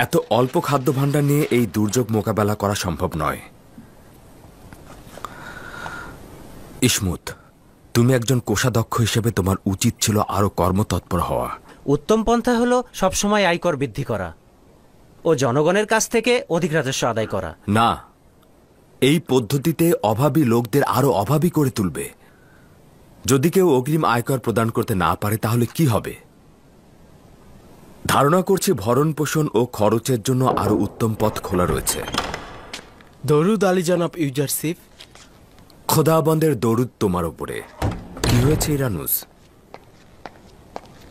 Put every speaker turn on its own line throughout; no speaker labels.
এত অল্প খাদ্য ভাণ্ডার নিয়ে এই দুর্যোগ মোকাবেলা করা সম্ভব নয়। ইসমুত, তুমি একজন কোষাধ্যক্ষ হিসেবে তোমার উচিত ছিল আরো কর্মতৎপর হওয়া।
উত্তম পন্থা হলো সবসময় আয়কর বৃদ্ধি করা ও জনগণের কাছ থেকে অধিক রাজস্ব আদায় করা।
না, এই পদ্ধতিতে অভাবী লোকদের আরো অভাবী করে তুলবে। যদি কেউ অগ্রিম আয়কর প্রদান করতে না পারে তাহলে কি হবে? ধারণা করছি ভরণ পোষণ ও খরচের জন্য আরো উত্তম পথ খোলা রয়েছে।
দরুদ আলী জনাব ইউজারশিপ।
খোদাবন্দের দরুদ তোমার উপরে। কি হয়েছে ইরানুস?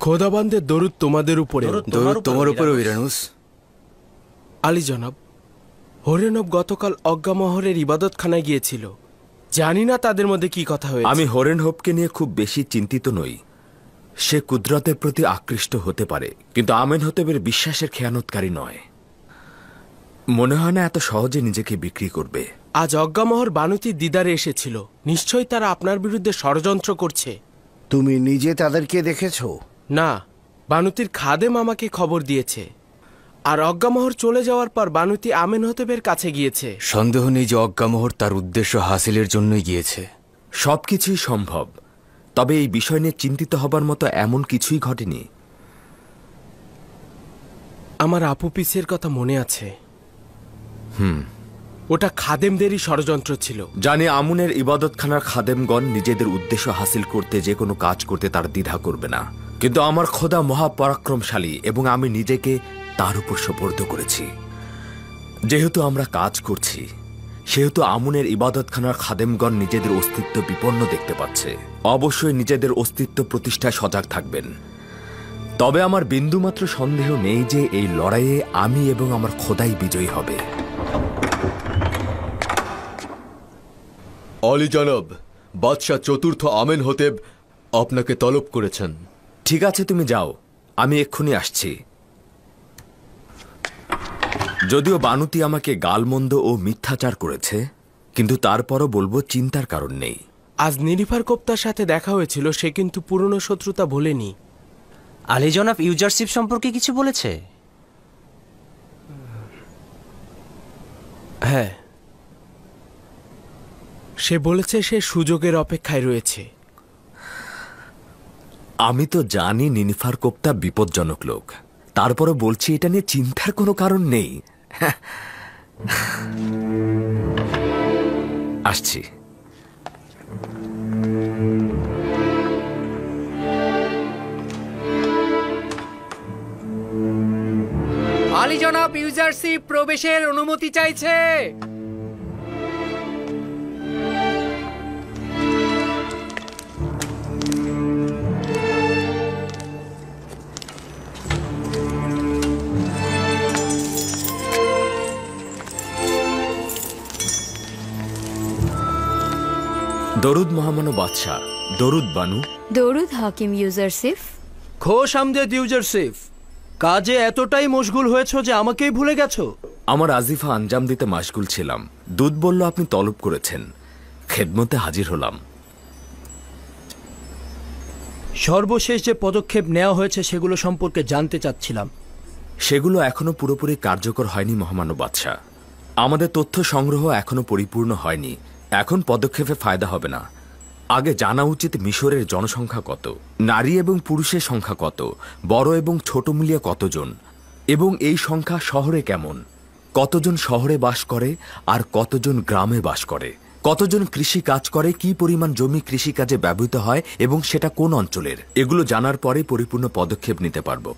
খোদাবন্দের দরুদ তোমাদের উপরে।
দরুদ তোমার উপরে ইরানুস।
আলী জনাব, হরেনব গতকাল অজ্ঞামহরের ইবাদতখানায় গিয়েছিল। জানি না তাদের মধ্যে কি কথা হয়েছে।
আমি হরেনহবকে নিয়ে খুব বেশি চিন্তিত নই। সে কুদরতের প্রতি আকৃষ্ট হতে পারে, কিন্তু আমেনহতেবের বিশ্বাসের খেয়ানতকারী নয়। মনে হয় না এত সহজে নিজেকে বিক্রি করবে।
আজ অজ্ঞামহর বানুতির দিদারে এসেছিল। নিশ্চয়ই তারা আপনার বিরুদ্ধে ষড়যন্ত্র করছে।
তুমি নিজে তাদেরকে দেখেছো?
না, বানুতির খাদেম আমাকে খবর দিয়েছে। আর অজ্ঞামহর চলে যাওয়ার পর বানুতি আমেনহতেবের কাছে গিয়েছে।
সন্দেহ নেই যে অজ্ঞামহর তার উদ্দেশ্য হাসিলের জন্যই গিয়েছে।
সবকিছুই সম্ভব, তবে এই বিষয় নিয়ে চিন্তিত হবার মতো এমন কিছুই ঘটেনি।
আমার আপু পিসের কথা মনে আছে। ওটা খাদেমদেরই ষড়যন্ত্র ছিল।
জানি আমুনের ইবাদতখানার খাদেমগণ নিজেদের উদ্দেশ্য হাসিল করতে যে কোনো কাজ করতে তার দ্বিধা করবে না, কিন্তু আমার খোদা মহাপরাক্রমশালী এবং আমি নিজেকে তার উপর সুপর্দ করেছি। যেহেতু আমরা কাজ করছি, সেহেতু আমুনের ইবাদতখানার খাদেমগণ নিজেদের অস্তিত্ব বিপন্ন দেখতে পাচ্ছে। অবশ্যই নিজেদের অস্তিত্ব প্রতিষ্ঠায় সজাগ থাকবেন। তবে আমার বিন্দুমাত্র সন্দেহ নেই যে এই লড়াইয়ে আমি এবং আমার খোদাই বিজয়ী হবে।
আলী জনাব, বাদশাহ চতুর্থ আমেনহতেব আপনাকে তলব করেছেন।
ঠিক আছে, তুমি যাও, আমি এক্ষুনি আসছি। যদিও বানুতি আমাকে গালমন্দ ও মিথ্যাচার করেছে, কিন্তু তারপরও বলবো চিন্তার কারণ নেই।
আজ নিরিফার কোপ্তার সাথে দেখা হয়েছিল। সে কিন্তু পুরনো শত্রুতা ভোলেনি।
আলী জনাব ইউজারশিপ সম্পর্কে কিছু বলেছে?
হ্যাঁ, সে বলেছে সে সুযোগের অপেক্ষায় রয়েছে।
আমি তো জানি নিনিফার কোপ্তা বিপজ্জনক লোক, তারপরও বলছি এটা নিয়ে চিন্তার কোনো কারণ নেই। আসছি।
আলী জনাব ইউজারশিপ প্রবেশের অনুমতি চাইছে।
দরুদ মহামান্য বাদশাহ। দরুদ বানু।
দরুদ হাকিম ইউজারশিপ।
খোশ আমদেদ ইউজারশিপ। কাজে এতটাই মশগুল হয়েছো যে আমাকেই ভুলে গেছো?
আমার আজিফা আঞ্জাম দিতে মাশগুল ছিলাম। দুধ বলল আপনি তলব করেছেন, খেদমতে হাজির হলাম।
সর্বশেষ যে পদক্ষেপ নেওয়া হয়েছে সেগুলো সম্পর্কে জানতে চাচ্ছিলাম।
সেগুলো এখনো পুরোপুরি কার্যকর হয়নি মহামান্য বাদশাহ। আমাদের তথ্য সংগ্রহ এখনো পরিপূর্ণ হয়নি। এখন পদক্ষেপে ফায়দা হবে না। আগে জানা উচিত মিশরের জনসংখ্যা কত, নারী এবং পুরুষের সংখ্যা কত, বড় এবং ছোট মিলিয়ে কতজন, এবং এই সংখ্যা শহরে কেমন, কতজন শহরে বাস করে আর কতজন গ্রামে বাস করে, কতজন কৃষি কাজ করে, কি পরিমাণ জমি কৃষিকাজে ব্যবহৃত হয় এবং সেটা কোন অঞ্চলের। এগুলো জানার পরে পরিপূর্ণ পদক্ষেপ নিতে পারবো।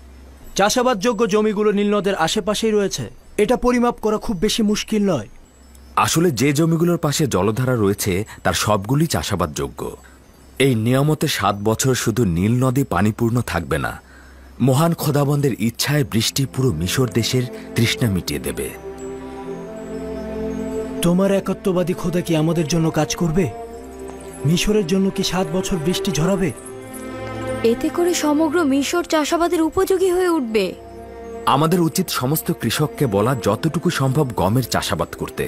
চাষাবাদযোগ্য জমিগুলো নীলনদের আশেপাশেই রয়েছে। এটা পরিমাপ করা খুব বেশি মুশকিল নয়।
আসলে যে জমিগুলোর পাশে জলধারা রয়েছে তার সবগুলি চাষাবাদযোগ্য। এই নিয়ামতে 7 বছর শুধু নীল নদী পানিপূর্ণ থাকবে না, মহান খোদাবন্দের ইচ্ছায় বৃষ্টি পুরো মিশর দেশের তৃষ্ণা মিটিয়ে দেবে।
তোমার একত্ববাদী খোদা কি আমাদের জন্য কাজ করবে? মিশরের জন্য কি 7 বছর বৃষ্টি ঝরাবে?
এতে করে সমগ্র মিশর চাষাবাদের উপযোগী হয়ে উঠবে।
আমাদের উচিত সমস্ত কৃষককে বলা যতটুকু সম্ভব গমের চাষাবাদ করতে।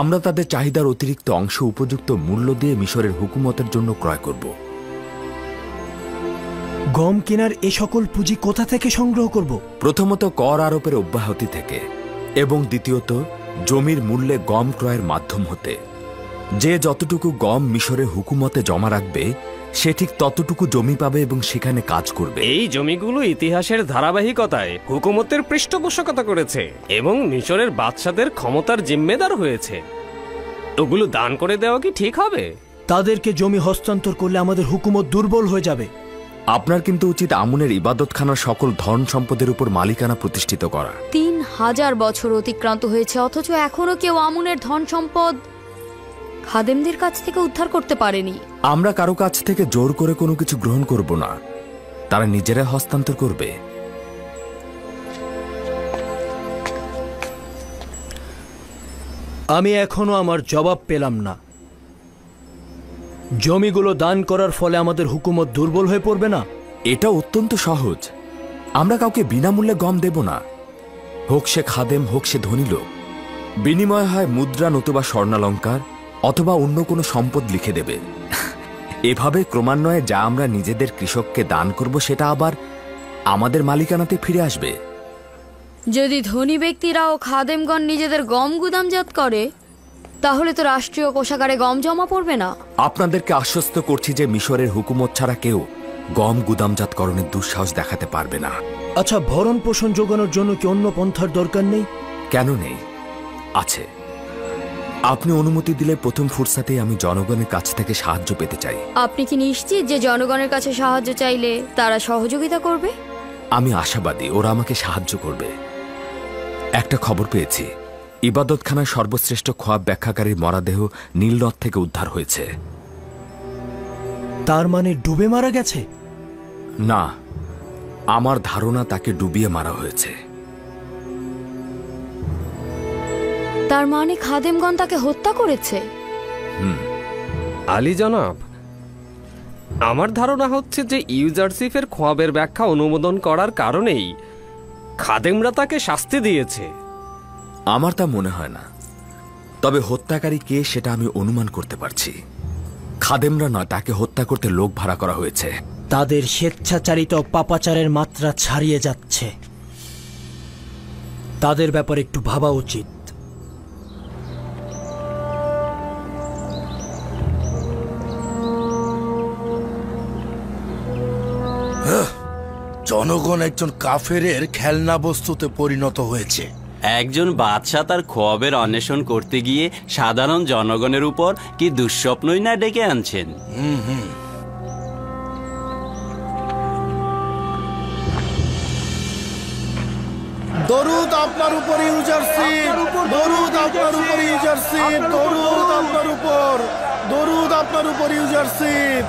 আমরা তাদের চাহিদার অতিরিক্ত অংশ উপযুক্ত মূল্য দিয়ে মিশরের হুকুমতের জন্য ক্রয় করব।
গম কেনার এ সকল পুঁজি কোথা থেকে সংগ্রহ করব?
প্রথমত কর আরোপের অব্যাহতি থেকে, এবং দ্বিতীয়ত জমির মূল্যে গম ক্রয়ের মাধ্যম হতে। যে যতটুকু গম মিশরের হুকুমতে জমা রাখবে সে ঠিক ততটুকু জমি পাবে এবং সেখানে কাজ করবে।
এই জমিগুলো ইতিহাসের ধারাবাহিকতায় হুকুমতের পৃষ্ঠপোষকতা করেছে এবং মিশরের বাদশাদের ক্ষমতার জিম্মেদার হয়েছে। ওগুলো দান করে দেওয়া কি ঠিক হবে?
তাদেরকে জমি হস্তান্তর করলে আমাদের হুকুমত দুর্বল হয়ে যাবে।
আপনার কিন্তু উচিত আমুনের ইবাদতখানার সকল ধন সম্পদের উপর মালিকানা প্রতিষ্ঠিত করা।
3000 বছর অতিক্রান্ত হয়েছে, অথচ এখনো কেউ আমুনের ধন সম্পদ খাদেমদের কাছ থেকে উদ্ধার করতে পারেনি।
আমরা কারো কাছ থেকে জোর করে কোনো কিছু গ্রহণ করব না, তারা নিজেরা হস্তান্তর করবে।
আমি এখনো আমার জবাব পেলাম না। জমিগুলো দান করার ফলে আমাদের হুকুমত দুর্বল হয়ে পড়বে না?
এটা অত্যন্ত সহজ। আমরা কাউকে বিনামূল্যে গম দেব না, হোক সে খাদেম হোক সে ধনী লোক। বিনিময় হয় মুদ্রা নতুবা স্বর্ণালঙ্কার অথবা অন্য কোনো সম্পদ লিখে দেবে। এভাবে ক্রমান্বয়ে যা আমরা নিজেদের কৃষককে দান করব সেটা আবার আমাদের মালিকানাতে ফিরে আসবে।
যদি ধনী ব্যক্তিরা ও খাদেমগণ নিজেদের গম গুদামজাত করে, তাহলে তো রাষ্ট্রীয় কোষাগারে গম জমা পড়বে না।
আপনাদেরকে আশ্বস্ত করছি যে মিশরের হুকুমত ছাড়া কেউ গম গুদামজাতকরণের দুঃসাহস দেখাতে পারবে না।
আচ্ছা, ভরণ পোষণ যোগানোর জন্য কি অন্য পন্থার দরকার নেই?
কেন নেই? আছে। আপনি অনুমতি দিলে প্রথম ফুরসাতেই আমি জনগণের কাছ থেকে সাহায্য পেতে চাই।
আপনি কি নিশ্চিত যে জনগণের কাছে সাহায্য চাইলে তারা সহযোগিতা করবে?
আমি আশাবাদী ওরা আমাকে সাহায্য করবে। একটা খবর পেয়েছি, ইবাদতখানার সর্বশ্রেষ্ঠ খোয়াব ব্যাখ্যাকারীর মরাদেহ নীল নদ থেকে উদ্ধার হয়েছে।
তার মানে ডুবে মারা গেছে?
না, আমার ধারণা তাকে ডুবিয়ে মারা হয়েছে।
তার মানে খাদেমগণ তাকে হত্যা করেছে?
আলী জনাব, আমার ধারণা হচ্ছে যে ইউজারসিফের খোয়াবের ব্যাখ্যা অনুমোদন করার কারণেই খাদেমরা তাকে শাস্তি দিয়েছে।
আমার তা মনে হয় না, তবে হত্যাকারী কে সেটা আমি অনুমান করতে পারছি। খাদেমরা নয়, তাকে হত্যা করতে লোক ভাড়া করা হয়েছে।
তাদের স্বেচ্ছাচারিত পাপাচারের মাত্রা ছাড়িয়ে যাচ্ছে। তাদের ব্যাপারে একটু ভাবা উচিত।
জনগণ একজন কাফেরের খেলনা বস্তুতে পরিণত হয়েছে।
একজন বাদশাহ তার খোয়াবের অন্বেষণ করতে গিয়ে সাধারণ জনগণের উপর কি দুঃস্বপ্নই না ডেকে আনছেন।
দরুদ আপনার উপর ইউজারশিপ, দরুদ আপনার উপর ইউজারশিপ, দরুদ আপনার উপর, দরুদ আপনার উপর ইউজারশিপ।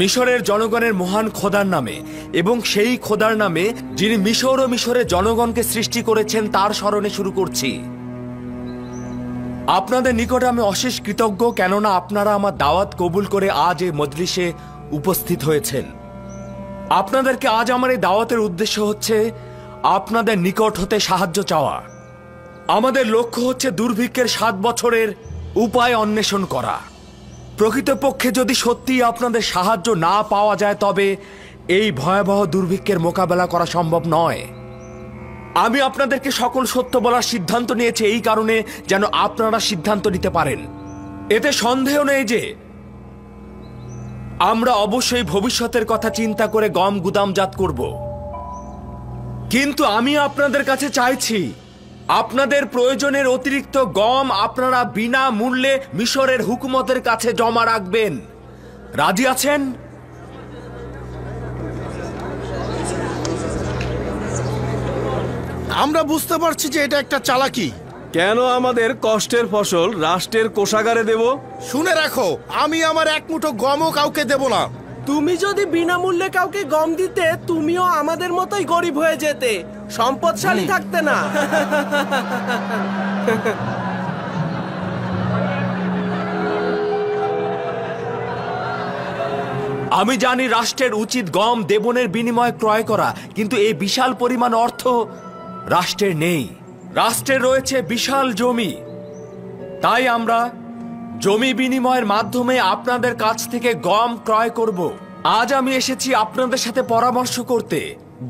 মিশরের জনগণের মহান খোদার নামে এবং সেই খোদার নামে যিনি মিশর ও মিশরের জনগণকে সৃষ্টি করেছেন তার স্মরণে শুরু করছি। আপনাদের নিকটে আমি অশেষ কৃতজ্ঞ, কেননা আপনারা আমার দাওয়াত কবুল করে আজ এই মজলিসে উপস্থিত হয়েছেন। আপনাদেরকে আজ আমার এই দাওয়াতের উদ্দেশ্য হচ্ছে আপনাদের নিকট হতে সাহায্য চাওয়া। আমাদের লক্ষ্য হচ্ছে দুর্ভিক্ষের 7 বছরের উপায় অন্বেষণ করা। প্রকৃতপক্ষে যদি সত্যিই আপনাদের সাহায্য না পাওয়া যায় তবে এই ভয়াবহ দুর্ভিক্ষের মোকাবেলা করা সম্ভব নয়। আমি আপনাদেরকে সকল সত্য বলার সিদ্ধান্ত নিয়েছি এই কারণে যেন আপনারা সিদ্ধান্ত নিতে পারেন। এতে সন্দেহ নেই যে আমরা অবশ্যই ভবিষ্যতের কথা চিন্তা করে গম গুদামজাত করব, কিন্তু আমি আপনাদের কাছে চাইছি আপনাদের প্রয়োজনের অতিরিক্ত গম আপনারা বিনা মূল্যে মিশরের হুকুমতের কাছে জমা রাখবেন। রাজি আছেন?
আমরা বুঝতে পারছি যে এটা একটা চালাকি।
কেন আমাদের কষ্টের ফসল রাষ্ট্রের কোষাগারে দেব?
শুনে রাখো, আমি আমার এক মুঠো গমও কাউকে দেব না।
তুমি যদি বিনামূল্যে কাউকে গম দিতে, তুমিও আমাদের মতোই গরিব হয়ে যেতে, সম্পদশালী থাকতে না।
আমি জানি রাষ্ট্রের উচিত গম দেবনের বিনিময়ে ক্রয় করা, কিন্তু এই বিশাল পরিমাণ অর্থ রাষ্ট্রের নেই। রাষ্ট্রের রয়েছে বিশাল জমি, তাই আমরা জমি বিনিময়ের মাধ্যমে আপনাদের কাছ থেকে গম ক্রয় করব। আজ আমি এসেছি আপনাদের সাথে পরামর্শ করতে।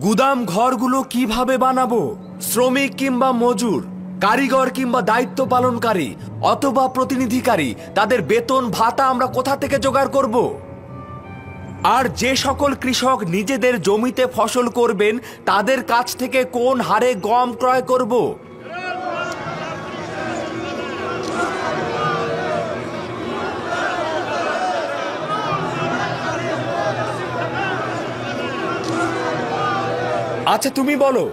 গুদাম ঘরগুলো কিভাবে বানাবো, শ্রমিক কিংবা মজুর, কারিগর কিংবা দায়িত্ব পালনকারী অথবা প্রতিনিধিকারী, তাদের বেতন ভাতা আমরা কোথা থেকে জোগাড় করব? আর যে সকল কৃষক নিজেদের জমিতে ফসল করবেন তাদের কাছ থেকে কোন হারে গম ক্রয় করব? আচ্ছা তুমি বলো।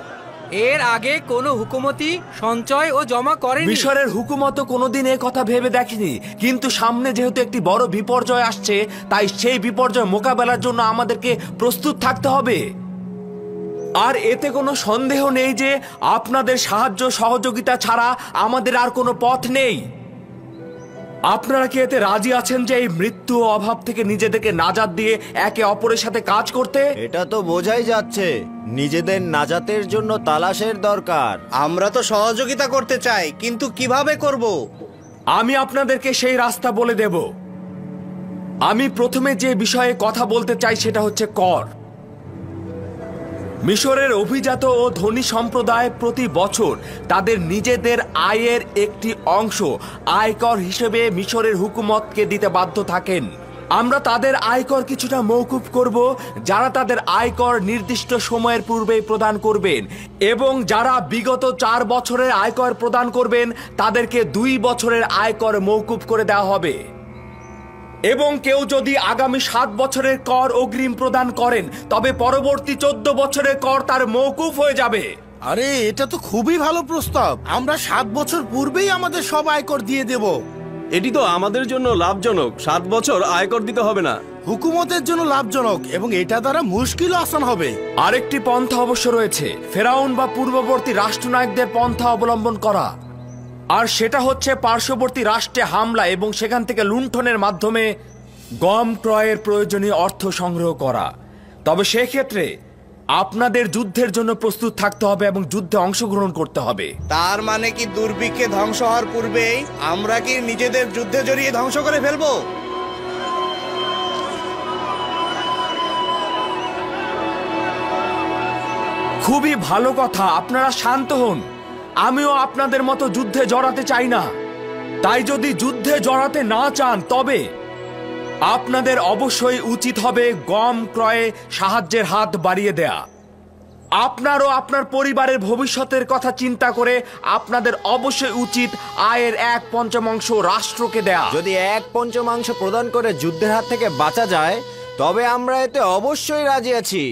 এর আগে কোনো হুকুমতি সঞ্চয় ও জমা করেনি।
মিশরের হুকুমত কোনোদিন এ কথা ভেবে দেখেনি, কিন্তু সামনে যেহেতু একটি বড় বিপর্যয় আসছে, তাই সেই বিপর্যয় মোকাবেলার জন্য আমাদেরকে প্রস্তুত থাকতে হবে। আর এতে কোনো সন্দেহ নেই যে আপনাদের সাহায্য সহযোগিতা ছাড়া আমাদের আর কোনো পথ নেই। আপনারা কি এতে রাজি আছেন যে এই মৃত্যু ও অভাব থেকে নিজেদেরকে নাজাত দিয়ে একে অপরের সাথে কাজ করতে?
এটা তো বোঝাই যাচ্ছে নিজেদের নাজাতের জন্য তালাশের দরকার।
আমরা তো সহযোগিতা করতে চাই, কিন্তু কিভাবে করব?
আমি আপনাদেরকে সেই রাস্তা বলে দেব। আমি প্রথমে যে বিষয়ে কথা বলতে চাই সেটা হচ্ছে কর। মিশরের অভিজাত ও ধনী সম্প্রদায় প্রতি বছর তাদের নিজেদের আয়ের একটি অংশ আয়কর হিসেবে মিশরের হুকুমতকে দিতে বাধ্য থাকেন। আমরা তাদের আয়কর কিছুটা মওকুফ করব, যারা তাদের আয়কর নির্দিষ্ট সময়ের পূর্বেই প্রদান করবেন, এবং যারা বিগত 4 বছরের আয়কর প্রদান করবেন তাদেরকে 2 বছরের আয়কর মওকুফ করে দেওয়া হবে। এবং কেউ যদি আগামী 7 বছরের কর অগ্রিম প্রদান করেন তবে পরবর্তী 14 বছরের কর তার মওকুফ হয়ে যাবে।
আরে এটা তো খুবই ভালো প্রস্তাব। আমরা 7 বছর পূর্বেই আমাদের সব আয়কর দিয়ে দেব।
এটি তো আমাদের জন্য লাভজনক। 7 বছর আয়কর দিতে হবে না।
হুকুমতের জন্য লাভজনক, এবং এটা দ্বারা মুশকিল আসান হবে।
আরেকটি পন্থা অবশ্য রয়েছে, ফেরাউন বা পূর্ববর্তী রাষ্ট্রনায়কদের পন্থা অবলম্বন করা। আর সেটা হচ্ছে পার্শ্ববর্তী রাষ্ট্রে হামলা এবং সেখান থেকে লুণ্ঠনের মাধ্যমে গম ক্রয়ের প্রয়োজনীয় অর্থ সংগ্রহ করা। তবে সেক্ষেত্রে আপনাদের যুদ্ধের জন্য প্রস্তুত থাকতে হবে এবং যুদ্ধে অংশগ্রহণ করতে হবে।
তার মানে কি দুর্ভিক্ষে ধ্বংস হওয়ার পূর্বেই আমরা কি নিজেদের যুদ্ধে জড়িয়ে ধ্বংস করে ফেলবো?
খুবই ভালো কথা, আপনারা শান্ত হন। আমিও আপনাদের মতো যুদ্ধে জড়াতে চাই না। তাই যদি যুদ্ধে জড়াতে না চান তবে আপনাদের অবশ্যই উচিত হবে গম ক্রয়ে সাহায্যের হাত বাড়িয়ে দেয়া। আপনারও আপনার পরিবারের ভবিষ্যতের কথা চিন্তা করে আপনাদের অবশ্যই উচিত আয়ের 1/5 রাষ্ট্রকে দেয়া।
যদি 1/5 প্রদান করে যুদ্ধের হাত থেকে বাঁচা যায় তবে আমরা এতে অবশ্যই রাজি আছি।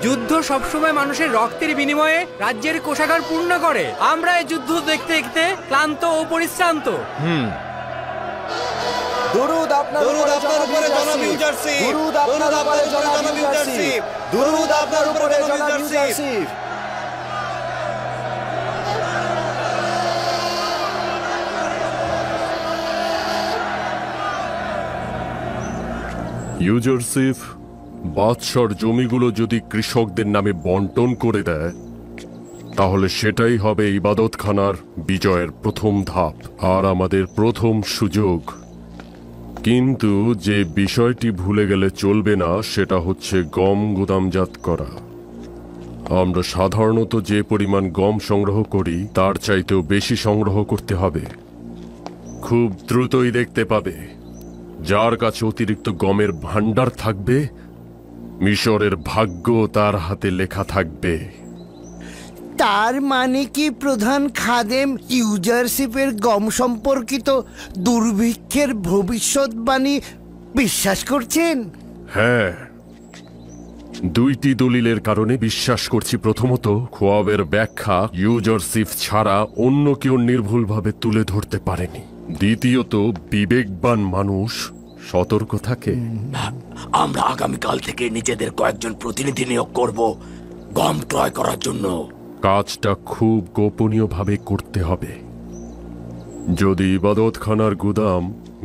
যুদ্ধ সবসময় মানুষের রক্তের বিনিময়ে রাজ্যের কোষাগার পূর্ণ করে। আমরা এই যুদ্ধ দেখতে দেখতে ক্লান্ত ও পরিশ্রান্ত।
দুরূদ আপনার উপরে জনাব ইউজারশিপ। দুরূদ আপনার উপরে জনাব ইউজারশিপ। দুরূদ আপনার উপরে জনাব ইউজারশিপ।
ইউজারশিপ বাদশার জমিগুলো যদি কৃষকদের নামে বন্টন করে দেয় তাহলে সেটাই হবে ইবাদতখানার বিজয়ের প্রথম ধাপ আর আমাদের প্রথম সুযোগ। কিন্তু যে বিষয়টি ভুলে গেলে চলবে না সেটা হচ্ছে গম গুদামজাত করা। আমরা সাধারণত যে পরিমাণ গম সংগ্রহ করি তার চাইতেও বেশি সংগ্রহ করতে হবে। খুব দ্রুতই দেখতে পাবে যার কাছে অতিরিক্ত গমের ভাণ্ডার থাকবে মিশরের ভাগ্য তার হাতে লেখা থাকবে।
তার মানে কি প্রধান খাদেম ইউজারশিপের গম সম্পর্কিত দুর্ভিক্ষের ভবিষ্যৎবাণী বিশ্বাস করছেন?
হ্যাঁ, 2টি দলিলের কারণে বিশ্বাস করছি। প্রথমত, খোয়াবের ব্যাখ্যা ইউজারশিপ ছাড়া অন্য কেউ নির্ভুলভাবে তুলে ধরতে পারেনি। দ্বিতীয়ত, বিবেকবান মানুষ সতর্ক থাকে।
আমরা আগামীকাল থেকে নিজেদের কয়েকজন প্রতিনিধি নিয়োগ করব গম ক্রয় করার জন্য।
কাজটা খুব গোপনীয়ভাবে করতে হবে। যদি ইবাদতখানার গুদাম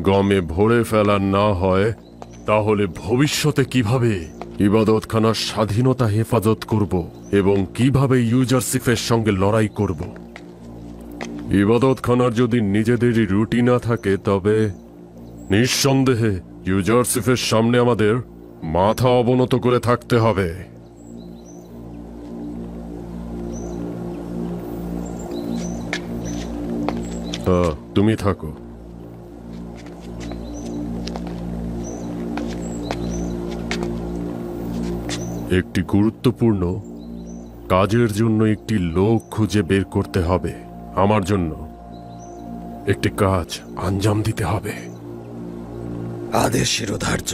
গমে ভরে ফেলা না হয় তাহলে ভবিষ্যতে কিভাবে ইবাদতখানার স্বাধীনতা হেফাজত করব এবং কিভাবে ইউজারশিপের সঙ্গে লড়াই করব? ইবাদতখানার যদি নিজেদেরই রুটি না থাকে তবে নিঃসন্দেহে ইউজারশিপের সামনে আমাদের মাথা অবনত করে থাকতে হবে। তুমি থাকো। একটি গুরুত্বপূর্ণ কাজের জন্য একটি লোক খুঁজে বের করতে হবে। আমার জন্য একটি কাজ আঞ্জাম দিতে হবে।
আদেশ শিরোধার্য।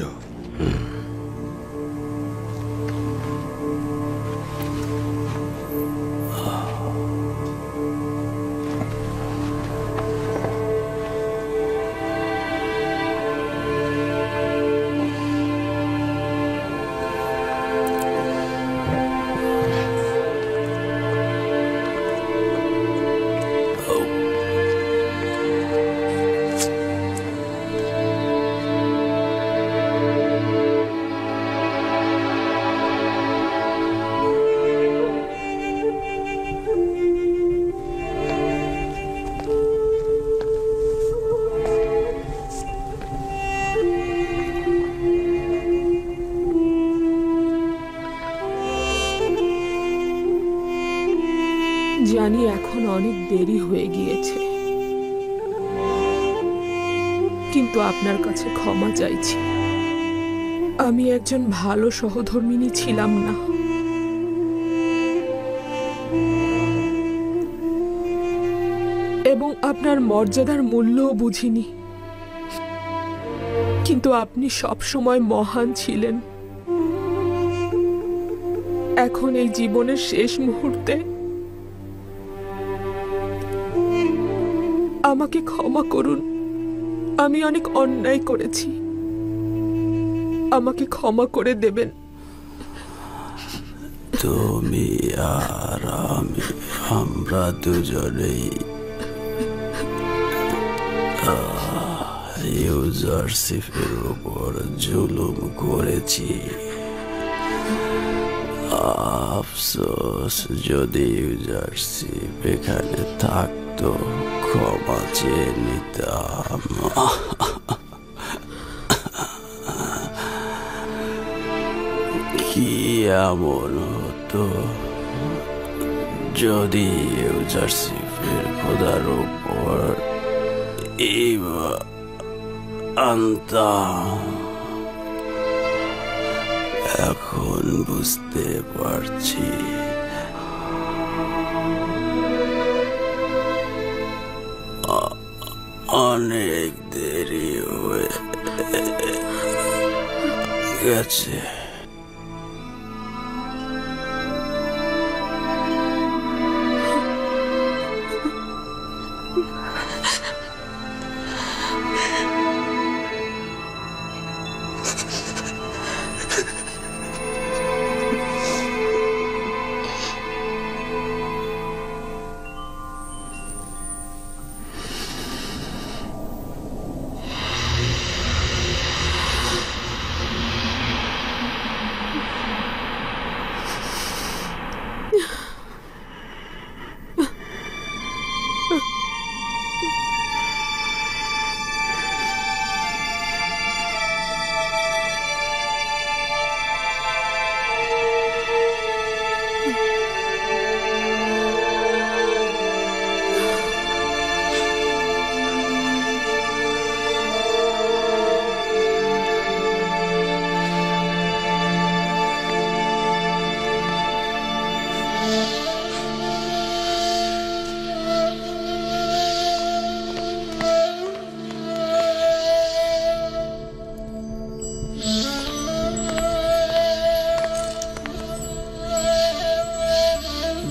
জানি এখন অনেক দেরি হয়ে গিয়েছে, কিন্তু আপনার কাছে ক্ষমা চাইছি। আমি একজন ভালো সহধর্মিণী ছিলাম না। এবং আপনার মর্যাদার মূল্যও বুঝিনি, কিন্তু আপনি সব সময় মহান ছিলেন। এখন এই জীবনের শেষ মুহূর্তে আমাকে ক্ষমা করুন। আমি অনেক অন্যায় করেছি, আমাকে ক্ষমা করে দেবেন।
তুমি আর আমরা দুজনেই ইউজারশিপের উপর জুলুম করেছি। আফসোস, যদি ইউজারশিপ এখানে থাকতো ক্ষমা চেয়ে নিতাম। কি এমন হতো যদি ইউজারশিপের খোদার উপর আনতাম? এখন বুঝতে পারছি অনেক দেরি হয়ে গেছে।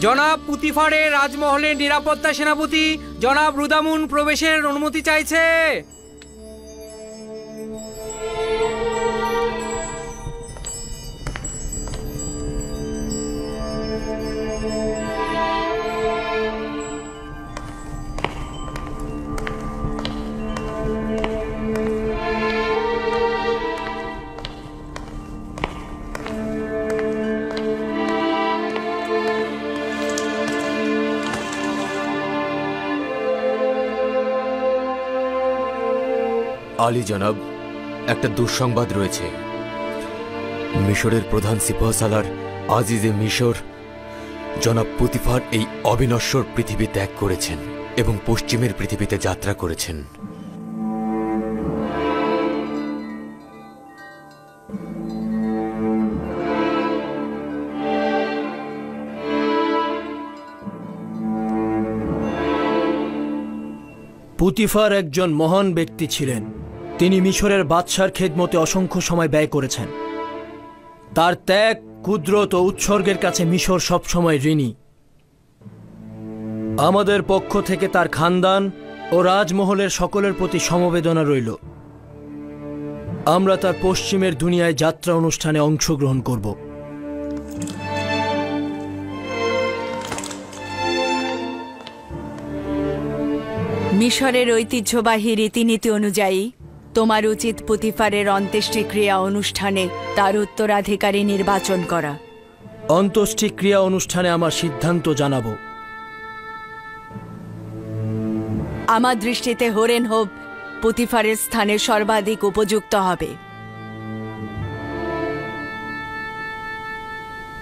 জনাব পুতিফারের রাজমহলের নিরাপত্তা সেনাপতি জনাব রুদামুন প্রবেশের অনুমতি চাইছে।
আলী জনাব, একটা দুঃসংবাদ রয়েছে। মিশরের প্রধান সিপাহসালার আজিজে মিশর জনাব পুতিফার এই অবিনশ্বর পৃথিবী ত্যাগ করেছেন এবং পশ্চিমের পৃথিবীতে যাত্রা করেছেন।
পুতিফার একজন মহান ব্যক্তি ছিলেন। তিনি মিশরের বাদশার খেদমতে অসংখ্য সময় ব্যয় করেছেন। তার ত্যাগ, কুদরত ও উৎসর্গের কাছে মিশর সবসময় ঋণী। আমাদের পক্ষ থেকে তার খানদান ও রাজমহলের সকলের প্রতি সমবেদনা রইল। আমরা তার পশ্চিমের দুনিয়ায় যাত্রা অনুষ্ঠানে অংশগ্রহণ করব।
মিশরের ঐতিহ্যবাহী রীতিনীতি অনুযায়ী তোমার উচিত পুতিফারের অন্ত্যেষ্টিক্রিয়া অনুষ্ঠানে তার উত্তরাধিকারী নির্বাচন করা।
অন্ত্যেষ্টিক্রিয়া অনুষ্ঠানে আমার সিদ্ধান্ত জানাবো।
আমার দৃষ্টিতে হোরেন হোপ পুতিফারের স্থানে সর্বাধিক উপযুক্ত হবে।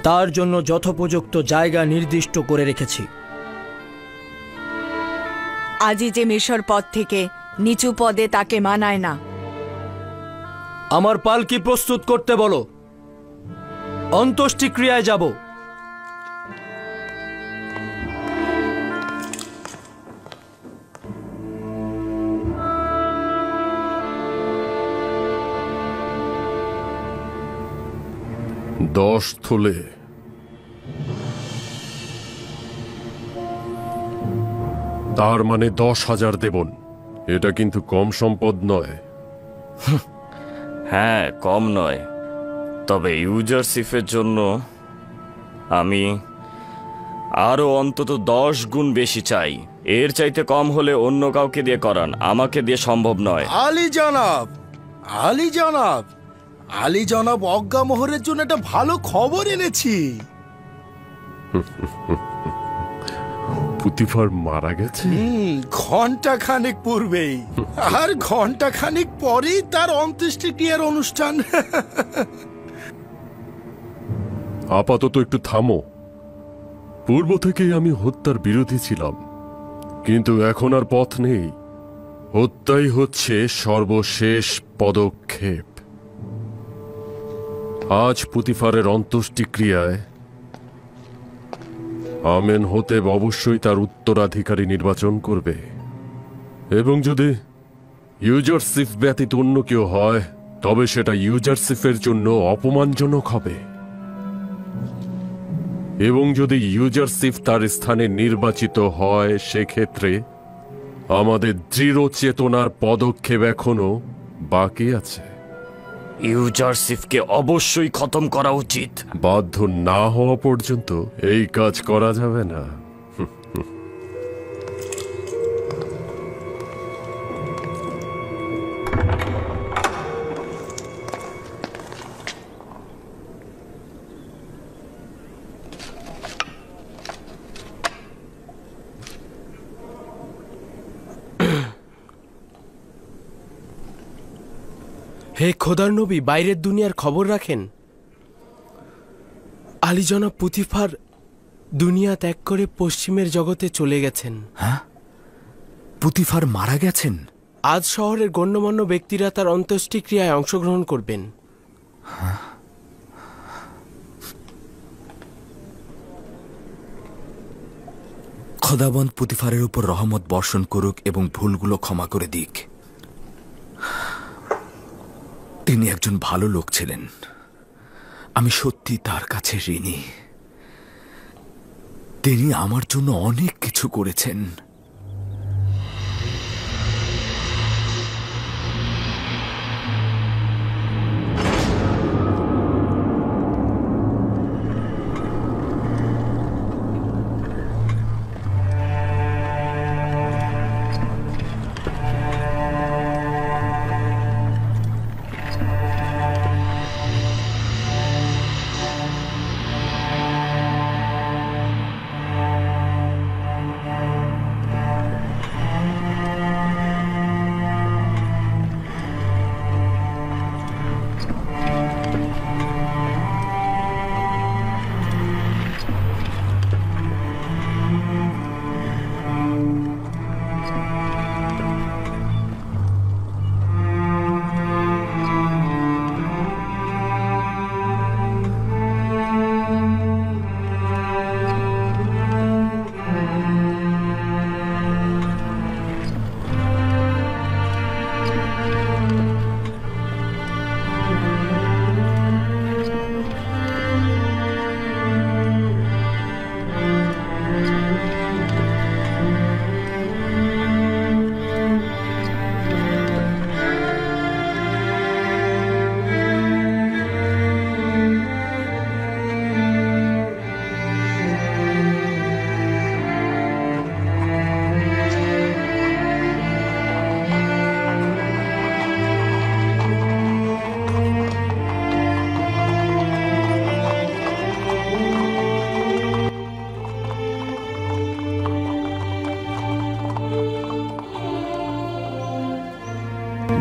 তার জন্য যথোপযুক্ত জায়গা নির্দিষ্ট করে রেখেছি।
আজই যে মিশর পদ থেকে নিচু পদে তাকে মানায় না।
আমার পালকি প্রস্তুত করতে বলো, অন্ত্যেষ্টিক্রিয়ায় যাব।
দশ থলে। তার মানে 10,000 দেবন। এটা কিন্তু কম সম্পদ নয়।
হ্যাঁ, কম নয়, তবে ইউজারশিপের জন্য আমি আরো অন্তত 10 গুণ বেশি চাই। এর চাইতে কম হলে অন্য কাউকে দিয়ে করান, আমাকে দিয়ে সম্ভব নয়।
আলী জনাব, আলী জনাব, আলী জনাব, অজ্ঞামোহরের জন্য একটা ভালো খবর এনেছি।
পুতিফার মারা গেছে
ঘন্টা খানেক পূর্বেই, আর ঘন্টা খানেক পরেই তার অন্ত্যেষ্টিক্রিয়ার অনুষ্ঠান।
আপাতত একটু থামো। পূর্ব থেকেই আমি হত্যার বিরোধী ছিলাম, কিন্তু এখন আর পথ নেই। হত্যাই হচ্ছে সর্বশেষ পদক্ষেপ। আজ পুতিফারের অন্ত্যেষ্টিক্রিয়ায় আমেনহোতেব অবশ্যই তার উত্তরাধিকারী নির্বাচন করবে, এবং যদি ইউজারশিপ ব্যতীত অন্য কেউ হয় তবে সেটা ইউজারশিপের জন্য অপমানজনক হবে। এবং যদি ইউজারশিপ তার স্থানে নির্বাচিত হয়, সেক্ষেত্রে আমাদের দৃঢ় চেতনার পদক্ষেপ এখনো বাকি আছে।
ইউজারশিপকে অবশ্যই খতম করা উচিত।
বাধ্য না হওয়া পর্যন্ত এই কাজ করা যাবে না।
হে খোদার নবী, বাইরের দুনিয়ার খবর রাখেন। আলী জনাব পুতিফার দুনিয়া ত্যাগ করে পশ্চিমের জগতে চলে গেছেন।
হ্যাঁ, পুতিফার মারা গেছেন?
আজ শহরের গণ্যমান্য ব্যক্তিরা তার অন্ত্যেষ্টিক্রিয়ায় অংশগ্রহণ করবেন।
খোদাবন্দ পুতিফারের উপর রহমত বর্ষণ করুক এবং ভুলগুলো ক্ষমা করে দিক। তিনি একজন ভালো লোক ছিলেন। আমি সত্যি তার কাছে ঋণী। তিনি আমার জন্য অনেক কিছু করেছেন।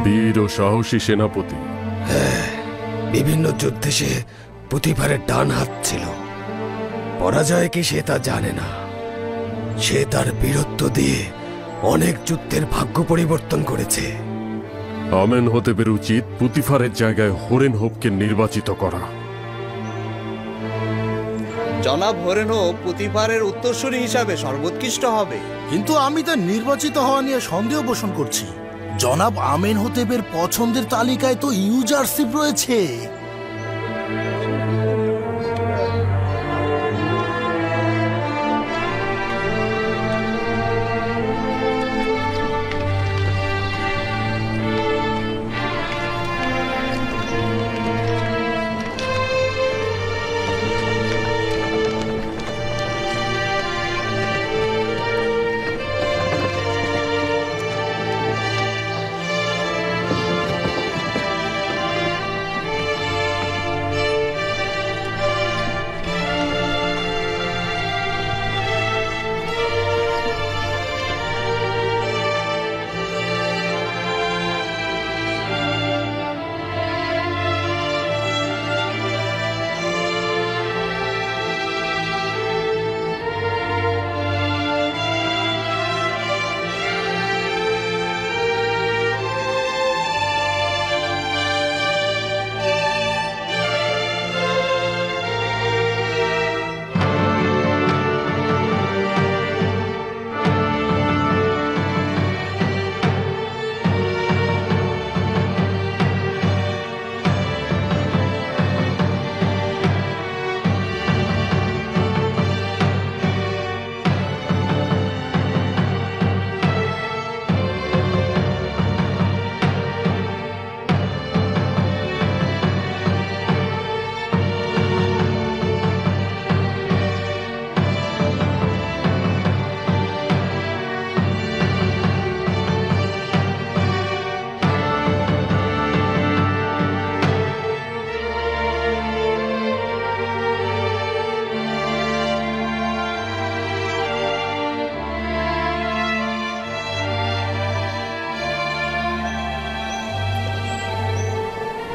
বীর ও সাহসী সেনাপতি।
বিভিন্ন যুদ্ধে সে পুতিফারের ডান হাত ছিল। পরাজয় কি সে তা জানে না। সে তার বীরত্ব দিয়ে অনেক যুদ্ধের ভাগ্য পরিবর্তন করেছে।
আমেনহোতেবের উচিত পুতিফারের জায়গায় হোরেন হোপকে নির্বাচিত করা।
জনাব হরেনহোপ পুতিফারের উত্তরসূরি হিসাবে সর্বোৎকৃষ্ট হবে।
কিন্তু আমি তার নির্বাচিত হওয়া নিয়ে সন্দেহ পোষণ করছি। জনাব আমেনহোতেবের পছন্দের তালিকায় তো ইউজারশিপ রয়েছে।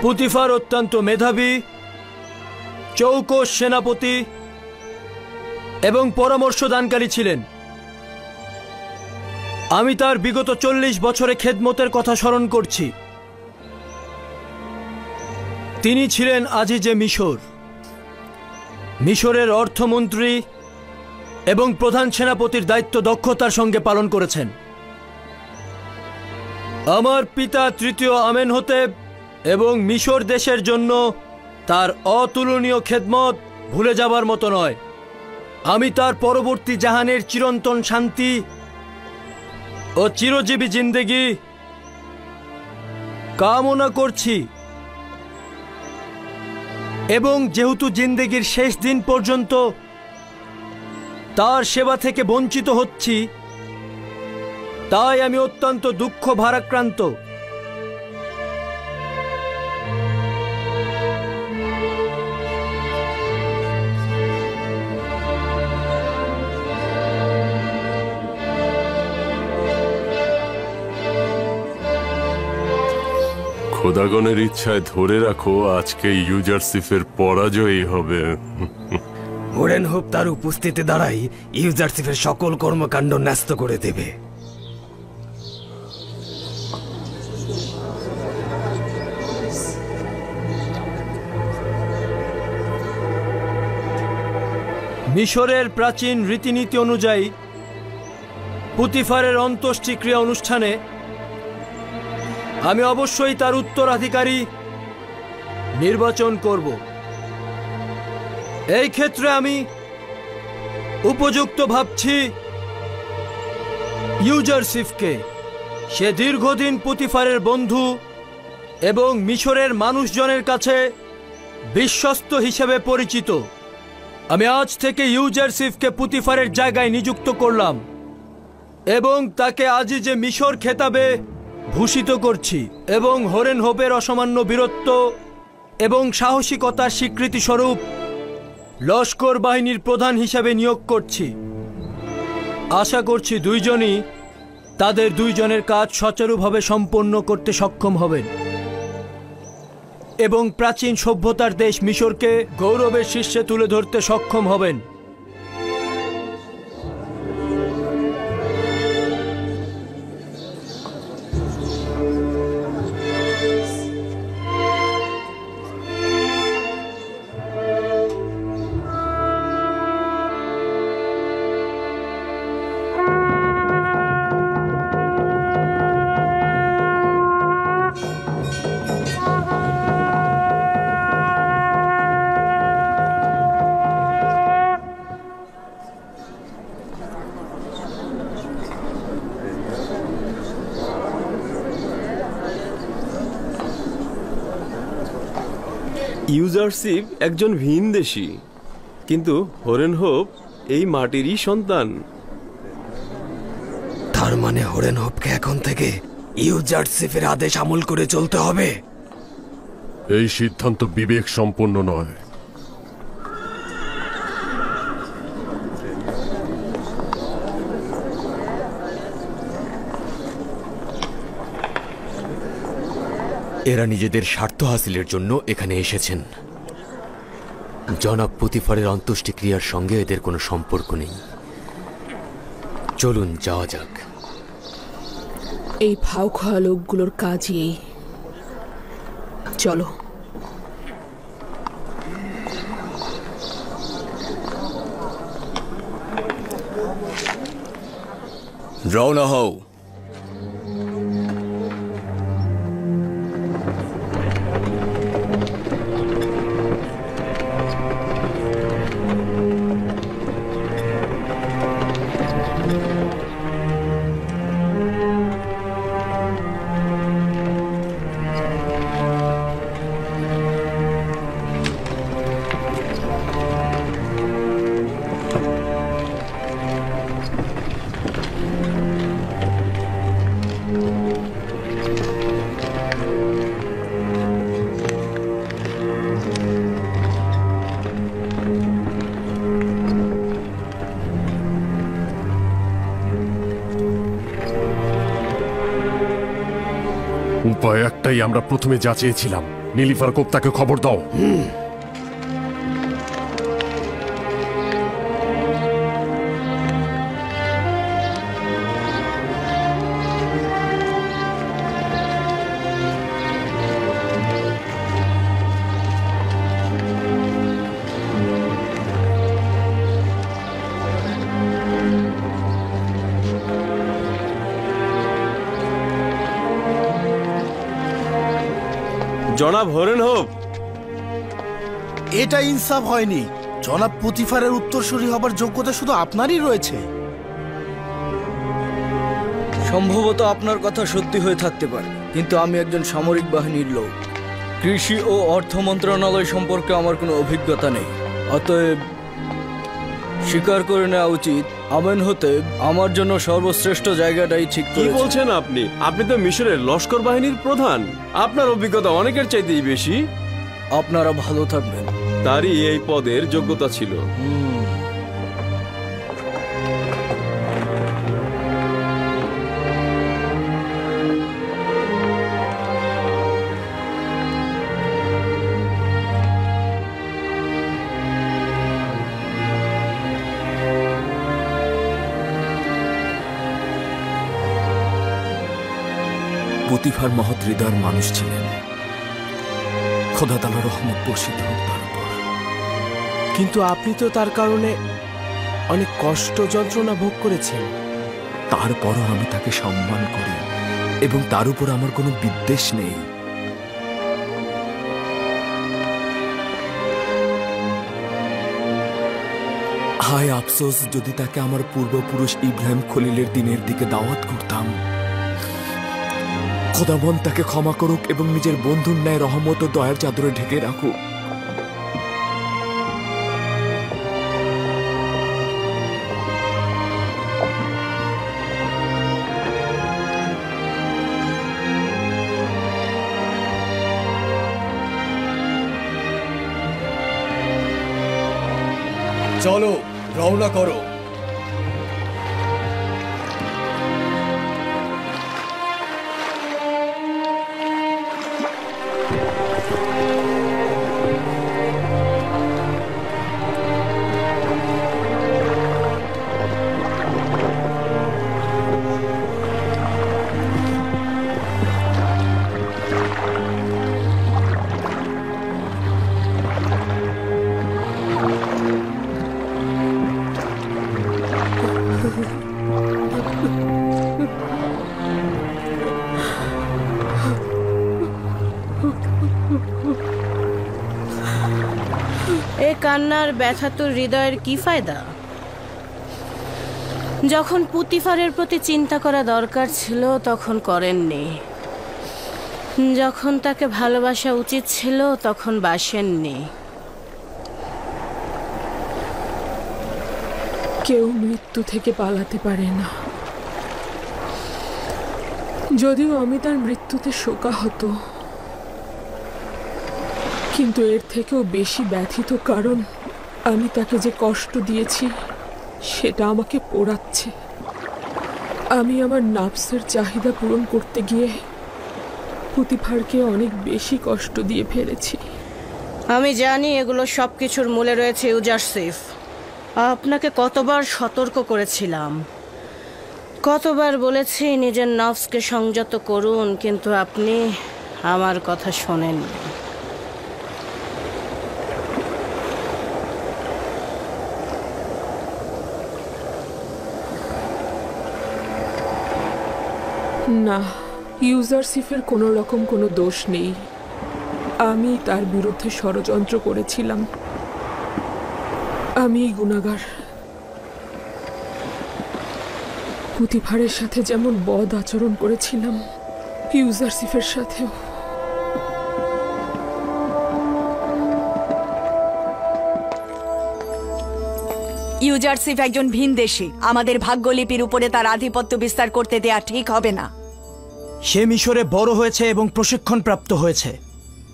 পুতিফার অত্যন্ত মেধাবী, চৌকস সেনাপতি এবং পরামর্শদানকারী ছিলেন। আমি তার বিগত 40 বছরে খেদমতের কথা স্মরণ করছি। তিনি ছিলেন আজিজে মিশর, মিশরের অর্থমন্ত্রী এবং প্রধান সেনাপতির দায়িত্ব দক্ষতার সঙ্গে পালন করেছেন। আমার পিতা তৃতীয় আমেনহোতেব এবং মিশর দেশের জন্য তার অতুলনীয় খেদমত ভুলে যাবার মতো নয়। আমি তার পরবর্তী জাহানের চিরন্তন শান্তি ও চিরজীবী জিন্দেগি কামনা করছি এবং যেহেতু জিন্দেগির শেষ দিন পর্যন্ত তার সেবা থেকে বঞ্চিত হচ্ছি, তাই আমি অত্যন্ত দুঃখ ভারাক্রান্ত।
খোদাগণের ইচ্ছায় ধরে রাখো, আজকে ইউজারশিপের পরাজয়ই হবে।
হোরেন হোপ তার উপস্থিতি দ্বারাই ইউজারশিপের সকল কর্মকাণ্ড ন্যস্ত করে দেবে।
মিশরের প্রাচীন রীতিনীতি অনুযায়ী পুতিফারের অন্ত্যেষ্টিক্রিয়া অনুষ্ঠানে আমি অবশ্যই তার উত্তরাধিকারী নির্বাচন করব। এই ক্ষেত্রে আমি উপযুক্ত ভাবছি ইউজারশিপকে। সে দীর্ঘদিন পুতিফারের বন্ধু এবং মিশরের মানুষজনের কাছে বিশ্বস্ত হিসেবে পরিচিত। আমি আজ থেকে ইউজারশিপকে পুতিফারের জায়গায় নিযুক্ত করলাম এবং তাকে আজিজে মিশর খেতাবে ভূষিত করছি এবং হোরেন হোপের অসামান্য বীরত্ব এবং সাহসিকতার স্বীকৃতি স্বরূপ লস্কর বাহিনীর প্রধান হিসাবে নিয়োগ করছি। আশা করছি দুইজনই তাদের দুইজনের কাজ সচারুভাবে সম্পন্ন করতে সক্ষম হবেন এবং প্রাচীন সভ্যতার দেশ মিশরকে গৌরবের শীর্ষে তুলে ধরতে সক্ষম হবেন।
ইউজারশিপ একজন ভিনদেশী, কিন্তু হরেনহোপ এই মাটিরই সন্তান।
তার মানে হরেনহোপকে এখন থেকে ইউজারশিপের আদেশ আমল করে চলতে হবে।
এই সিদ্ধান্ত বিবেক সম্পন্ন নয়।
এরা নিজেদের স্বার্থ হাসিলের জন্য এখানে এসেছেন। জনাব পুতিফারের অন্ত্যেষ্টিক্রিয়ার সঙ্গে এদের কোনো সম্পর্ক নেই। চলুন যাওয়া যাক।
এই ভাও খাওয়া লোকগুলোর কাজই এই। চলো।
রওনা হও।
উপায় একটাই, আমরা প্রথমে যা চেয়েছিলাম। নীলিফার কোপ্তাকে খবর দাও।
জনাব হরেনহোপ,
এটা ইনসাফ হয়নি। জনাব পুতিফারের উত্তরসূরি হবার যোগ্যতা শুধু আপনারই রয়েছে।
সম্ভবত আপনার কথা সত্যি হয়ে থাকতে পারে, কিন্তু আমি একজন সামরিক বাহিনীর লোক। কৃষি ও অর্থ মন্ত্রণালয় সম্পর্কে আমার কোনো অভিজ্ঞতা নেই। অতএব স্বীকার করে নেওয়া উচিত আমেনহোতেব আমার জন্য সর্বশ্রেষ্ঠ জায়গাটাই ঠিক
কি বলছেন আপনি? আপনি তো মিশরের লস্কর বাহিনীর প্রধান। আপনার অভিজ্ঞতা অনেকের চাইতেই বেশি।
আপনারা ভালো থাকবেন।
তারই এই পদের যোগ্যতা ছিল।
পুতিফার মহৎ হৃদয়ের মানুষ ছিলেন। খোদা তাআলার রহমত বর্ষিত হোক তার উপর।
কিন্তু আপনি তো তার কারণে অনেক কষ্ট যন্ত্রণা ভোগ করেছেন।
তারপরও আমি তাকে সম্মান করি এবং তার উপর আমার কোনো বিদ্বেষ নেই। হায় আফসোস, যদি তাকে আমার পূর্বপুরুষ ইব্রাহিম খলিলের দিনের দিকে দাওয়াত করতাম। খোদাবন তাকে ক্ষমা করুক এবং নিজের বন্ধুর ন্যায় রহমত ও দয়ার চাদরে ঢেকে রাখুক।
চলো, রওনা করো।
এ কান্নার ব্যথা তোর হৃদয়ের কি ফায়দা? যখন পুতিফারের প্রতি চিন্তা করা দরকার ছিল তখন করেননি, যখন তাকে ভালোবাসা উচিত ছিল তখন বাসেননি।
কেউ মৃত্যু থেকে পালাতে পারে না। যদিও আমি তার মৃত্যুতে শোকাহত, কিন্তু এর থেকেও বেশি ব্যথিত, কারণ আমি তাকে যে কষ্ট দিয়েছি সেটা আমাকে পোড়াচ্ছে। আমি আমার নাফসের চাহিদা পূরণ করতে গিয়ে পুতিফারকে অনেক বেশি কষ্ট দিয়ে ফেলেছি।
আমি জানি এগুলো সব কিছুর মূলে রয়েছে ইউজারসিফ। আপনাকে কতবার সতর্ক করেছিলাম, কতবার বলেছি নিজের নফসকে সংযত করুন, কিন্তু আপনি আমার কথা শোনেননি।
না, ইউজারসিফের কোনো রকম কোনো দোষ নেই। আমি তার বিরুদ্ধে ষড়যন্ত্র করেছিলাম। আমি গুনাহগার। পুতিফারের সাথে যেমন বদ আচরণ করেছিলাম, ইউজারসিফের সাথেও।
ইউজারসিফ একজন ভিনদেশী। আমাদের ভাগ্যলিপির উপরে তার আধিপত্য বিস্তার করতে দেয়া ঠিক হবে না।
সে মিশরে বড় হয়েছে এবং প্রশিক্ষণ প্রাপ্ত হয়েছে।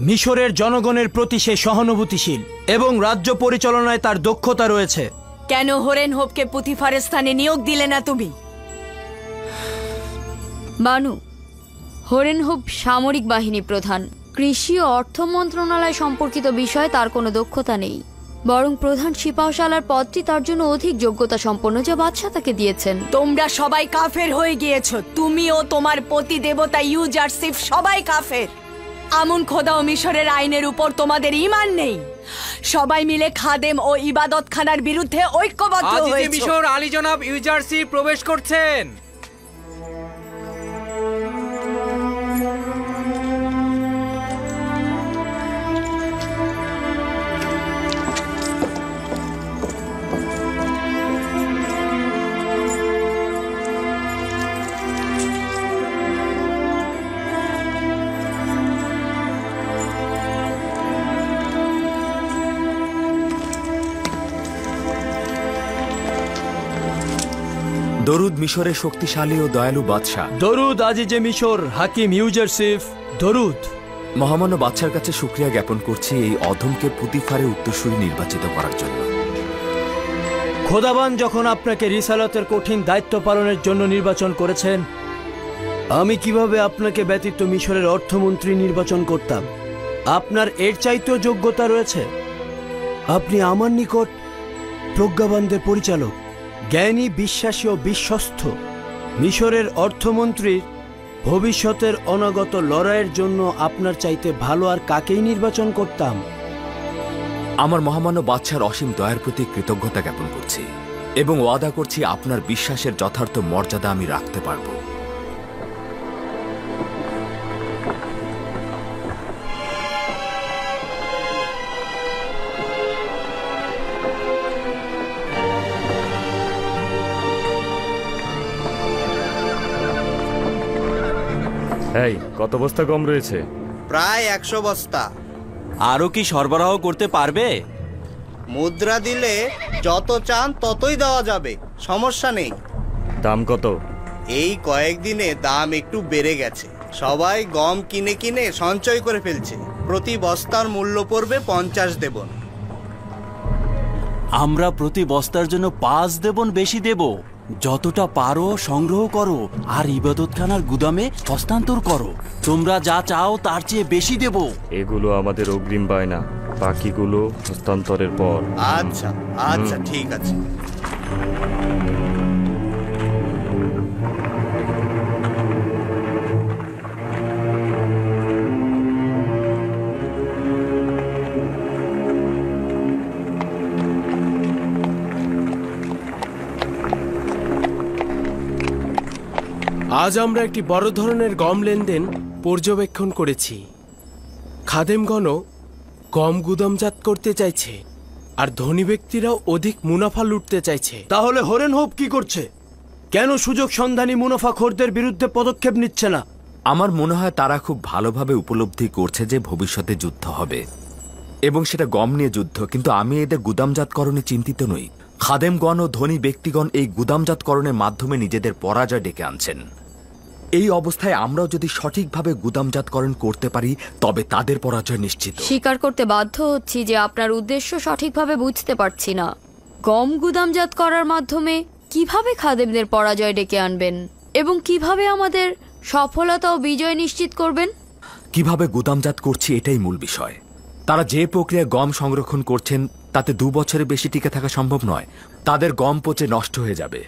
মিশরের জনগণের প্রতি সে সহানুভূতিশীল এবং রাজ্য পরিচালনায় তার দক্ষতা রয়েছে।
কেন হরেন হোপকে পুতিফারের স্থানে নিয়োগ দিলে না তুমি?
বানু, হরেন হোপ সামরিক বাহিনী প্রধান। কৃষি ও অর্থ মন্ত্রণালয় সম্পর্কিত বিষয়ে তার কোনো দক্ষতা নেই, বরং প্রধান সিপাহসালার পদটি তার জন্য অধিক যোগ্যতা সম্পন্ন, যা বাদশাহ তাকে দিয়েছেন।
তোমরা সবাই কাফের হয়ে গিয়েছো। তুমি ও তোমার পতি দেবতা ইউজারসিফ সবাই কাফের। আমুন খোদা ও মিশরের আইনের উপর তোমাদের ঈমান নেই। সবাই মিলে খাদেম ও ইবাদতখানার বিরুদ্ধে ঐক্যবদ্ধ হয়েছে।
মিশর আলী জনাব ইউজারসিফ প্রবেশ করছেন।
দরুদ মিশরের শক্তিশালী ও দয়ালু বাদশাহ।
দরুদ আজিজে মিশর হাকিম ইউজারসিফ। দরুদ।
মহামান্য বাদশার কাছে শুকরিয়া জ্ঞাপন করছি এই অধমকে পুতিফারে উত্তরসূরি নির্বাচিত করার জন্য।
খোদাবান যখন আপনাকে রিসালাতের কঠিন দায়িত্ব পালনের জন্য নির্বাচন করেছেন, আমি কিভাবে আপনাকে ব্যতীত মিশরের অর্থমন্ত্রী নির্বাচন করতাম? আপনার এর চাইতেও যোগ্যতা রয়েছে। আপনি আমার নিকট প্রজ্ঞাবানদের পরিচালক, জ্ঞানী, বিশ্বাসী ও বিশ্বস্ত। মিশরের অর্থমন্ত্রীর ভবিষ্যতের অনাগত লড়াইয়ের জন্য আপনার চাইতে ভালো আর কাকেই নির্বাচন করতাম?
আমার মহামান্য বাদশার অসীম দয়ার প্রতি কৃতজ্ঞতা জ্ঞাপন করছি এবং ওয়াদা করছি আপনার বিশ্বাসের যথার্থ মর্যাদা আমি রাখতে পারব।
এই কত বস্তা গম রয়েছে?
প্রায় 100 বস্তা।
আরো কি সরবরাহ করতে পারবে?
মুদ্রা দিলে যত চান ততই দেওয়া যাবে, সমস্যা নেই।
দাম কত?
এই কয়েকদিনে দাম একটু বেড়ে গেছে। সবাই গম কিনে কিনে সঞ্চয় করে ফেলছে। প্রতি বস্তার মূল্য পড়বে 50 দেবন।
আমরা প্রতি বস্তার জন্য 5 দেবন বেশি দেব। যতটা পারো সংগ্রহ করো আর ইবাদতখানার গুদামে হস্তান্তর করো। তোমরা যা চাও তার চেয়ে বেশি দেব।
এগুলো আমাদের অগ্রিম বায়না, বাকিগুলো হস্তান্তরের পর।
আচ্ছা আচ্ছা, ঠিক আছে।
আজ আমরা একটি বড় ধরনের গম লেনদেন পর্যবেক্ষণ করেছি। খাদেমগণও গম গুদামজাত করতে চাইছে। আর ধনী ব্যক্তিরাও অধিক মুনাফা লুটতে চাইছে।
তাহলে হরেন হোপ কি করছে? কেন সুযোগ সন্ধানী মুনাফাখোরদের বিরুদ্ধে পদক্ষেপ নিচ্ছে না?
আমার মনে হয় তারা খুব ভালোভাবে উপলব্ধি করছে যে ভবিষ্যতে যুদ্ধ হবে এবং সেটা গম নিয়ে যুদ্ধ। কিন্তু আমি এদের গুদামজাতকরণে চিন্তিত নই। খাদেমগণ ও ধনী ব্যক্তিগণ এই গুদামজাতকরণের মাধ্যমে নিজেদের পরাজয় ডেকে আনছেন। এই অবস্থায় আমরাও যদি সঠিকভাবে গুদামজাতকরণ করতে পারি তবে তাদের পরাজয় নিশ্চিত।
স্বীকার করতে বাধ্য হচ্ছি যে আপনার উদ্দেশ্য সঠিকভাবে বুঝতে পারছি না। গম গুদামজাত করার মাধ্যমে কিভাবে খাদেমদের পরাজয় ডেকে আনবেন এবং কিভাবে আমাদের সফলতা ও বিজয় নিশ্চিত করবেন?
কিভাবে গুদামজাত করছি এটাই মূল বিষয়। তারা যে প্রক্রিয়ায় গম সংরক্ষণ করছেন তাতে 2 বছরের বেশি টিকে থাকা সম্ভব নয়। তাদের গম পচে নষ্ট হয়ে যাবে,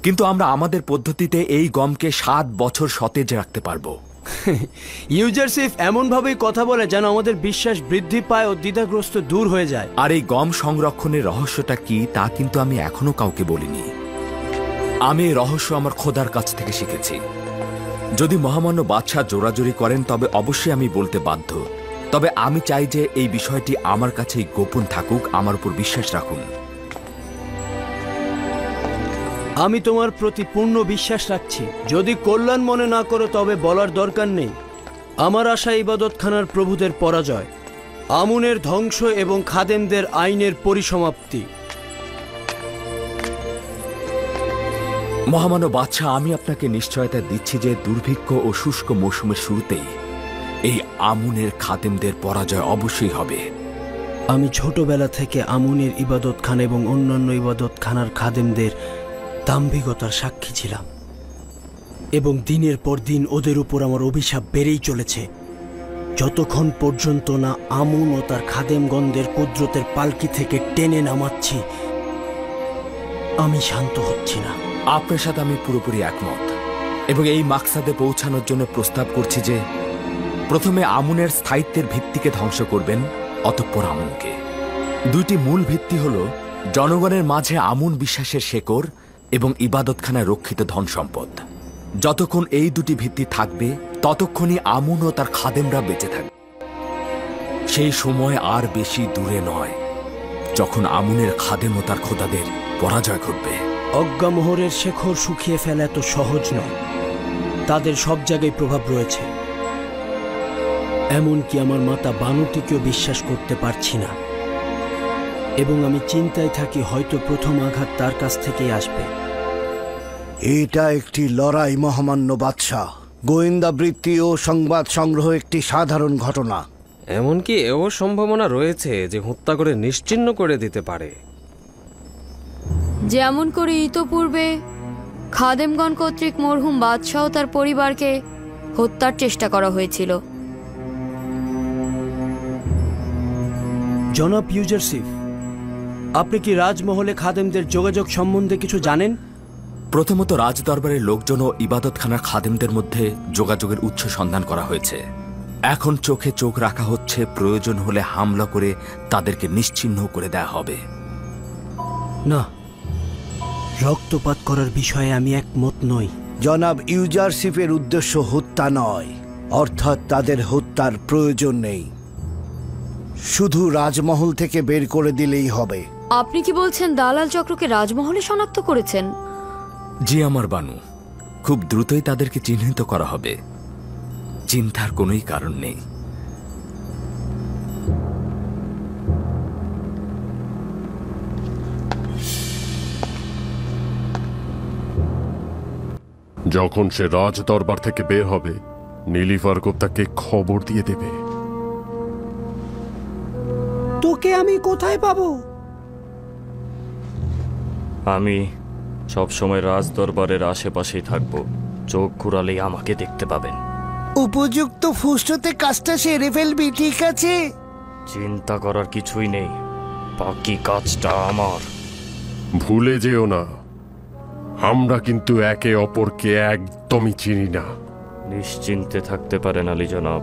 কিন্তু আমরা আমাদের পদ্ধতিতে এই গমকে 7 বছর সতেজ রাখতে পারবো।
ইউজারসিফ এমনভাবেই কথা বলে যেন আমাদের বিশ্বাস বৃদ্ধি পায় ও দ্বিধাগ্রস্ত দূর হয়ে যায়।
আর এই গম সংরক্ষণের রহস্যটা কি তা কিন্তু আমি এখনো কাউকে বলিনি। আমি এই রহস্য আমার খোদার কাছ থেকে শিখেছি। যদি মহামান্য বাদশাহ জোরাজোরি করেন তবে অবশ্যই আমি বলতে বাধ্য। তবে আমি চাই যে এই বিষয়টি আমার কাছেই গোপন থাকুক। আমার উপর বিশ্বাস রাখুন।
আমি তোমার প্রতি পূর্ণ বিশ্বাস রাখছি। যদি কল্যাণ মনে না করো তবে বলার দরকার নেই। আমার আশা ইবাদতখানার প্রভুদের পরাজয়, আমুনের ধ্বংস এবং খাদেমদের আইনের পরিসমাপ্তি।
মহামান্য বাদশাহ, আমি আপনাকে নিশ্চয়তা দিচ্ছি যে দুর্ভিক্ষ ও শুষ্ক মৌসুমের শুরুতেই এই আমুনের খাদেমদের পরাজয় অবশ্যই হবে।
আমি ছোটবেলা থেকে আমুনের ইবাদতখানা এবং অন্যান্য ইবাদতখানার খাদেমদের দাম্ভিকতার সাক্ষী ছিলাম এবং দিনের পর দিন ওদের উপর আমার অভিশাপ বেড়েই চলেছে। যতক্ষণ পর্যন্ত না আমুন ও তার খাদেমগণদের কুদরতের পালকি থেকে টেনে নামাচ্ছি আমি শান্ত হচ্ছি না।
আপনার সাথে আমি পুরোপুরি একমত এবং এই মাকসাদে পৌঁছানোর জন্য প্রস্তাব করছি যে প্রথমে আমুনের স্থায়িত্বের ভিত্তিকে ধ্বংস করবেন, অতঃপর আমুনকে। 2টি মূল ভিত্তি হল জনগণের মাঝে আমুন বিশ্বাসের শেকড় এবং ইবাদতখানায় রক্ষিত ধন সম্পদ। যতক্ষণ এই 2টি ভিত্তি থাকবে ততক্ষণই আমুন ও তার খাদেমরা বেঁচে থাকবে। সেই সময় আর বেশি দূরে নয় যখন আমুনের খাদেম ও তার খোদাদের পরাজয় ঘটবে।
অজ্ঞামোহরের শেখর শুকিয়ে ফেলা এত সহজ নয়। তাদের সব জায়গায় প্রভাব রয়েছে। এমনকি আমার মাতা বানুটিকেও বিশ্বাস করতে পারছি না এবং আমি চিন্তায় থাকি হয়তো প্রথম আঘাত তার কাছ থেকেই আসবে।
এটা একটি লড়াই মহামান্য বাদশাহ। গোয়েন্দা বৃত্তি ও সংবাদ সংগ্রহ একটি সাধারণ ঘটনা।
এমনকি এও সম্ভাবনা রয়েছে যে হত্যা করে নিশ্চিহ্ন করে দিতে পারে।
যেমন করে ইতোপূর্বে খাদেমগণ কর্তৃক মরহুম বাদশাহ তার পরিবারকে হত্যার চেষ্টা করা হয়েছিল।
জনাব ইউজারসিফ, আপনি কি রাজমহলে খাদেমদের যোগাযোগ সম্বন্ধে কিছু জানেন?
প্রথমত রাজদরবারের লোকজন ও ইবাদতখানার খাদেমদের মধ্যে যোগাযোগের উৎস সন্ধান করা হয়েছে। এখন চোখে চোখ রাখা হচ্ছে, প্রয়োজন হলে হামলা করে তাদেরকে নিশ্চিহ্ন করে দেয়া হবে।
না, রক্তপাত করার বিষয়ে আমি একমত নই।
জনাব ইউজারসিফের উদ্দেশ্য হত্যা নয়, অর্থাৎ তাদের হত্যার প্রয়োজন নেই। শুধু রাজমহল থেকে বের করে দিলেই হবে।
আপনি কি বলছেন দালাল চক্রকে রাজমহলে শনাক্ত করেছেন?
জি আমার বানু, খুব দ্রুতই তাদেরকে চিহ্নিত করা হবে। চিন্তার কোনোই কারণ নেই।
যখন সে রাজ দরবার থেকে বের হবে, নীলিফার তাকে খবর দিয়ে দেবে।
তোকে আমি কোথায় পাবো?
আমি সবসময় রাজ দরবারের আশেপাশেই থাকবো। চোখ ঘুরালেই আমাকে দেখতে পাবেন।
উপযুক্ত ফুসতে কাজটা সেরে ফেলবি, ঠিক আছে?
চিন্তা করার কিছুই নেই, বাকি কাজটা আমার।
ভুলে যেও না, আমরা কিন্তু একে অপরকে একদমই চিনি না।
নিশ্চিন্তে থাকতে পারেন আলী জনাব।